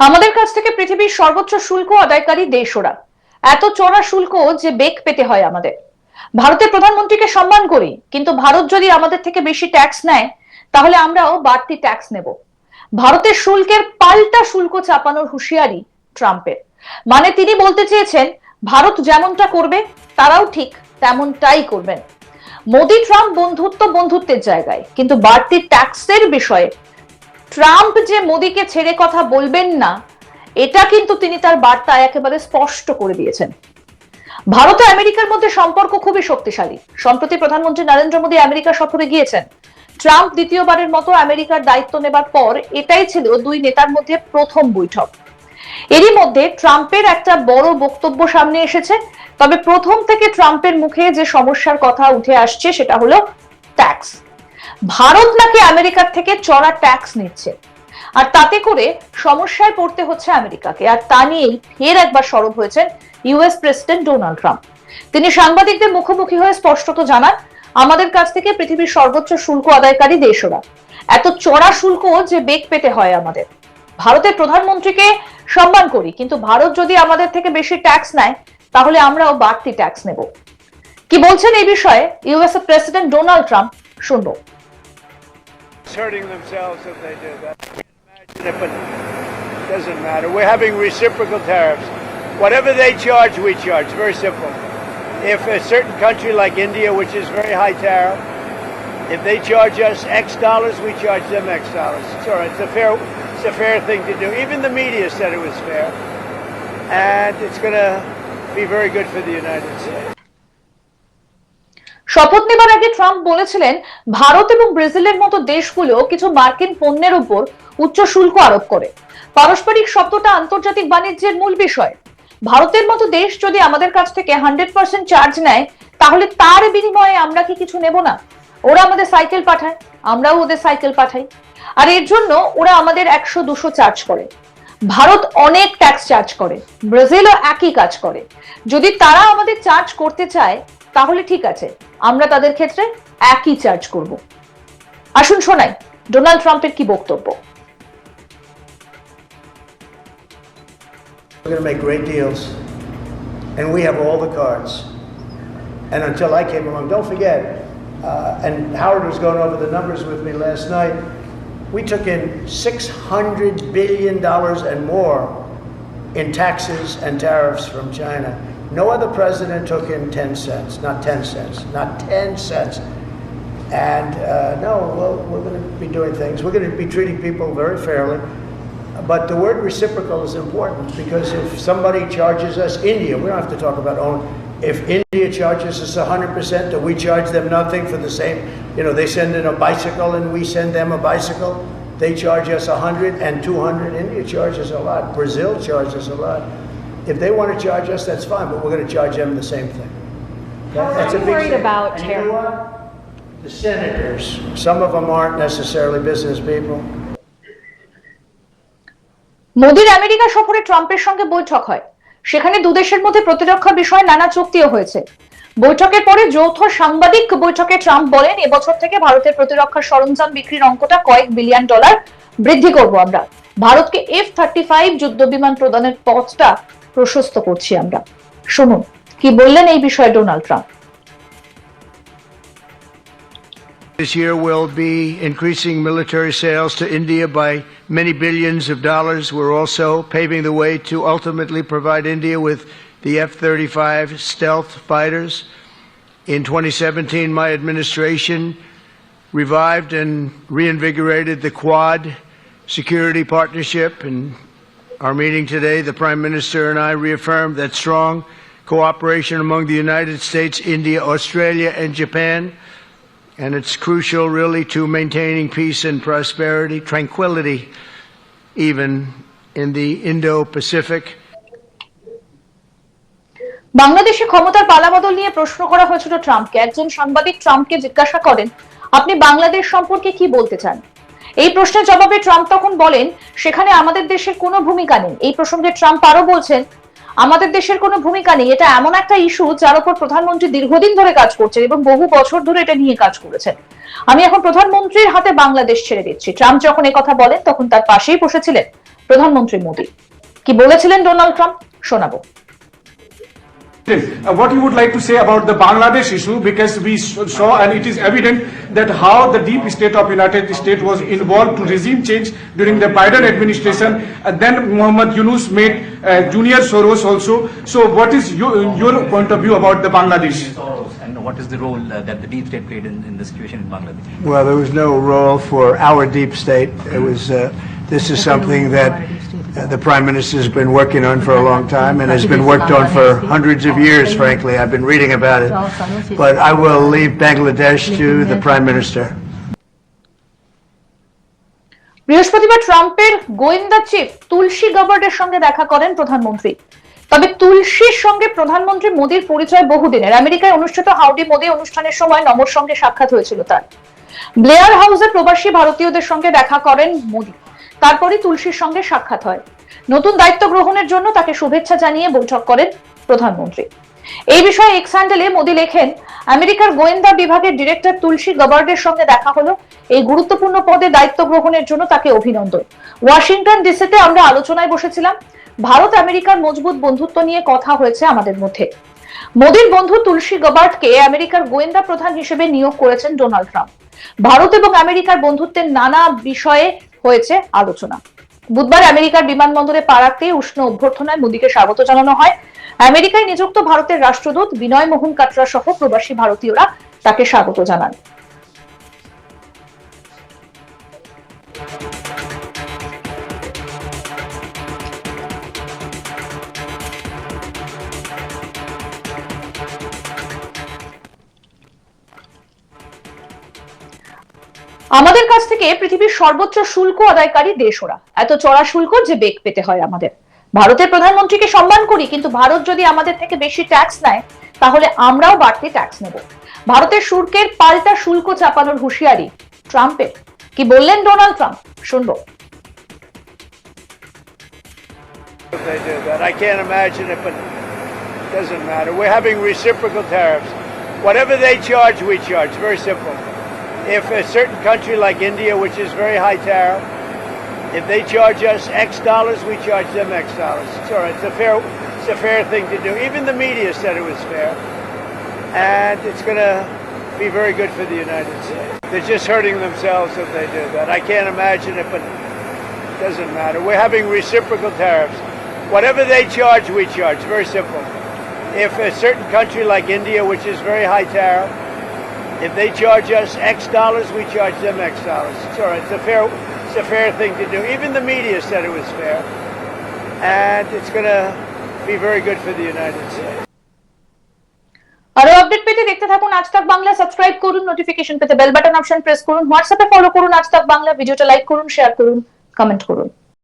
আমাদের কাছ থেকে পৃথিবীর সর্বোচ্চ শুল্ক আদায়কারী দেশ ওরা। এত চড়া শুল্ক যে বেগ পেতে হয় আমাদের। ভারতের প্রধানমন্ত্রীকে সম্মান করি, কিন্তু ভারত যদি আমাদের থেকে বেশি ট্যাক্স নেয় তাহলে আমরাও বাড়তি ট্যাক্স নেব। ভারতের শুল্কের পাল্টা শুল্ক চাপানোর হুঁশিয়ারি ট্রাম্পের। মানে তিনি বলতে চেয়েছেন ভারত যেমনটা করবে তারাও ঠিক তেমনটাই করবেন। মোদি ট্রাম্প বন্ধুত্বের জায়গায়, কিন্তু বাড়তি ট্যাক্সের বিষয়ে ট্রাম্প যে মোদিকে ছেড়ে কথা বলবেন না, এটা কিন্তু তিনি তার বার্তায় একেবারে স্পষ্ট করে দিয়েছেন। ভারত ও আমেরিকার মধ্যে সম্পর্ক খুবই শক্তিশালী। সম্প্রতি প্রধানমন্ত্রী নরেন্দ্র মোদী আমেরিকা সফরে গিয়েছেন। ট্রাম্প দ্বিতীয়বারের মতো আমেরিকার দায়িত্ব নেবার পর এটাই ছিল দুই নেতার মধ্যে প্রথম বৈঠক। এরই মধ্যে ট্রাম্পের একটা বড় বক্তব্য সামনে এসেছে। তবে প্রথম থেকে ট্রাম্পের মুখে যে সমস্যার কথা উঠে আসছে সেটা হলো ট্যাক্স। ভারত নাকি আমেরিকার থেকে চড়া ট্যাক্স নিচ্ছে, আর তাতে করে সমস্যায় পড়তে হচ্ছে আমেরিকাকে। আর তা নিয়েই ফের একবার সরব হয়েছেন ইউএস প্রেসিডেন্ট ডোনাল্ড ট্রাম্প। তিনি সাংবাদিকদের মুখোমুখি হয়ে স্পষ্টত জানান, আমাদের কাছ থেকে পৃথিবীর সর্বোচ্চ শুল্ক আদায়কারী দেশ ওরা। এত চড়া শুল্ক যে বেগ পেতে হয় আমাদের। ভারতের প্রধানমন্ত্রীকে সম্মান করি, কিন্তু ভারত যদি আমাদের থেকে বেশি ট্যাক্স নেয় তাহলে আমরাও বাড়তি ট্যাক্স নেব। কি বলছেন এই বিষয়ে ইউএস প্রেসিডেন্ট ডোনাল্ড ট্রাম্প, শুনবো। Hurting themselves if they do that. Imagine if it doesn't matter. We're having reciprocal tariffs. Whatever they charge, we charge. Very simple. If a certain country like India, which is very high tariff, if they charge us X dollars, we charge them X dollars. It's all right. It's a fair thing to do. Even the media said it was fair, and it's going to be very good for the United States. শপথ নেবার আগে Trump বলেছিলেন ভারত এবং ব্রাজিলের মতো দেশগুলো কিছু মার্কিন পণ্যের উপর উচ্চ শুল্ক আরোপ করে। পারস্পরিক শব্দটা আন্তর্জাতিক বাণিজ্যের মূল বিষয়। ভারতের মতো দেশ যদি আমাদের কাছ থেকে 100% চার্জ নেয় তাহলে তার বিনিময়ে আমরা কি কিছু নেব না? ওরা আমাদের সাইকেল পাঠায়, আমরাও ওদের সাইকেল পাঠাই, আর এর জন্য ওরা আমাদের 100-200 চার্জ করে। ভারত অনেক ট্যাক্স চার্জ করে, ব্রাজিলও একই কাজ করে। যদি তারা আমাদের চার্জ করতে চায় তাহলে ঠিক আছে, আমরা তাদের ক্ষেত্রে একই চার্জ করব। আসুন শোনাই ডোনাল্ড ট্রাম্পের কি বক্তব্য। We're going to make great deals, and we have all the cards. And until I came along, don't forget, and Howard was going over the numbers with me last night, we took in $600 billion and more in taxes and tariffs from China. No other president took in 10 cents, not 10 cents, not 10 cents. And no, we're going to be doing things. We're going to be treating people very fairly. But the word reciprocal is important, because if somebody charges us, India, we don't have to talk about own. If India charges us 100%, do we charge them nothing for the same? You know, they send in a bicycle and we send them a bicycle. They charge us 100 and 200. India charges a lot. Brazil charges a lot. If they want to charge us, that's fine, but we're going to charge them the same thing. That's a big worried thing. about and you know what? The senators, some of them aren't necessarily business people. মোদির America সফরে ট্রাম্পের সঙ্গে বৈঠক হয়। সেখানে দুদেশের মধ্যে প্রতিরক্ষা বিষয়ে নানা চুক্তিও হয়েছে। বৈঠকের পরে যৌথ সাংবাদিক বৈঠকে ট্রাম্প বলেন, এবছর থেকে ভারতের প্রতিরক্ষা সরঞ্জাম বিক্রির অঙ্কটা কয়েক বিলিয়ন ডলার বৃদ্ধি করব আমরা। ভারতকে F-35 যুদ্ধ বিমান প্রদানের পথটা প্রশস্ত করছি আমরা। শুনুন কি বললেন এই বিষয়ে Donald Trump. This year we'll be increasing military sales to India by many billions of dollars. We're also paving the way to ultimately provide India with the F-35 stealth fighters. In 2017, my administration revived and reinvigorated the Quad security partnership. In our meeting today, the Prime Minister and I reaffirmed that strong cooperation among the United States, India, Australia, and Japan. And it's crucial, really, to maintaining peace and prosperity, tranquility, even in the Indo-Pacific. বাংলাদেশে ক্ষমতার পালাবদল নিয়ে প্রশ্ন করা হয়েছিল ট্রাম্পকে। একজন সাংবাদিক ট্রাম্পকে জিজ্ঞাসা করেন, আপনি বাংলাদেশ সম্পর্কে কি বলতে চান? এই প্রশ্নের জবাবে ট্রাম্প তখন বলেন, সেখানে আমাদের দেশের কোনো ভূমিকা নেই। এই প্রসঙ্গে ট্রাম্প আরো বলছেন, আমাদের দেশের কোনো ভূমিকা নেই। এটা এমন একটা ইস্যু যার উপর প্রধানমন্ত্রী দীর্ঘদিন ধরে কাজ করছেন এবং বহু বছর ধরে এটা নিয়ে কাজ করেছেন। আমি এখন প্রধানমন্ত্রীর হাতে বাংলাদেশ ছেড়ে দিচ্ছি। ট্রাম্প যখন এই কথা বলেন তখন তার পাশেই বসেছিলেন প্রধানমন্ত্রী মোদী। কি বলেছিলেন ডোনাল্ড ট্রাম্প শোনাবো। What you would like to say about the Bangladesh issue, because we saw and it is evident that how the deep state of United States was involved to regime change during the Biden administration, and then Muhammad Yunus made Junior Soros also. So what is your point of view about the Bangladesh? And what is the role that the deep state played in the situation in Bangladesh? Well, there was no role for our deep state. It was, this is something that the Prime Minister has been working on for a long time and has been worked on for hundreds of years, frankly. I've been reading about it. But I will leave Bangladesh to the Prime Minister. বৃহস্পতিবার ট্রাম্পের গোয়েন্দা chief তুলসী গাবার্ডের সঙ্গে দেখা করেন প্রধানমন্ত্রী। তবে তুলসীর সঙ্গে প্রধানমন্ত্রী মোদীর পরিচয় বহুদিনের। আমেরিকায় অনুষ্ঠিত হাউডি মোদি অনুষ্ঠানের সময় নমর সঙ্গে সাক্ষাৎ হয়েছিল তার। ব্লেয়ার হাউসে প্রবাসী ভারতীয়দের সঙ্গে দেখা করেন মোদী, তারপরে তুলসীর সঙ্গে সাক্ষাৎ হয়। নতুন দায়িত্ব গ্রহণের জন্য তাকে শুভেচ্ছা জানিয়ে বৈঠক করেন প্রধানমন্ত্রী। এই বিষয়ে এক্স হ্যান্ডেলে মোদী লেখেন, আমেরিকার গোয়েন্দা বিভাগের ডিরেক্টর তুলসী গাবার্ডের সঙ্গে দেখা হলো। এই গুরুত্বপূর্ণ পদে দায়িত্ব গ্রহণের জন্য তাকে অভিনন্দন। ওয়াশিংটন ডিসিতে আমরা আলোচনায় বসেছিলাম। ভারত আমেরিকার মজবুত বন্ধুত্ব নিয়ে কথা হয়েছে আমাদের মধ্যে। মোদীর বন্ধু তুলসী গাবার্ডকে আমেরিকার গোয়েন্দা প্রধান হিসেবে নিয়োগ করেছেন ডোনাল্ড ট্রাম্প। ভারত এবং আমেরিকার বন্ধুত্বের নানা বিষয়ে হয়েছে আলোচনা। বুধবার আমেরিকার বিমানবন্দরে পা রাখতে উষ্ণ অভ্যর্থনায় মোদীকে স্বাগত জানানো হয়। আমেরিকায় নিযুক্ত ভারতের রাষ্ট্রদূত বিনয় মোহন কাটরা সহ প্রবাসী ভারতীয়রা তাকে স্বাগত জানান। আমাদের কাছ থেকে পৃথিবীর সর্বোচ্চ শুল্ক আদায়কারী দেশ ওরা। এত চড়া শুল্ক যে বেগ পেতে হয় আমাদের। ভারতের প্রধানমন্ত্রীকে সম্মান করি, কিন্তু ভারত যদি আমাদের থেকে বেশি ট্যাক্স নেয় তাহলে আমরাও বাড়তি ট্যাক্স নেব। ভারতের শুল্কের পাল্টা শুল্ক চাপানোর হুঁশিয়ারি ট্রাম্পের। কি বললেন ডোনাল্ড ট্রাম্প শুনবো। They do that. I can't imagine it, but it doesn't matter. We're having reciprocal tariffs. Whatever they charge, we charge. Very simple. If a certain country like India, which is very high tariff, if they charge us X dollars, we charge them X dollars. It's all right. It's a fair thing to do. Even the media said it was fair. And it's going to be very good for the United States. They're just hurting themselves if they do that. I can't imagine it, but it doesn't matter. We're having reciprocal tariffs. Whatever they charge, we charge. Very simple. If a certain country like India, which is very high tariff, if they charge us X dollars, we charge them X dollars. It's all right. It's a fair thing to do. Even the media said it was fair. And it's going to be very good for the United States. আরো update পেতে দেখতে থাকুন আজ তাক Bangla. Subscribe করুন, notification পেতে bell button option press করুন, হোয়াটসঅ্যাপে ফলো করুন আজ তাক বাংলা। ভিডিওটা লাইক করুন, শেয়ার করুন, কমেন্ট করুন।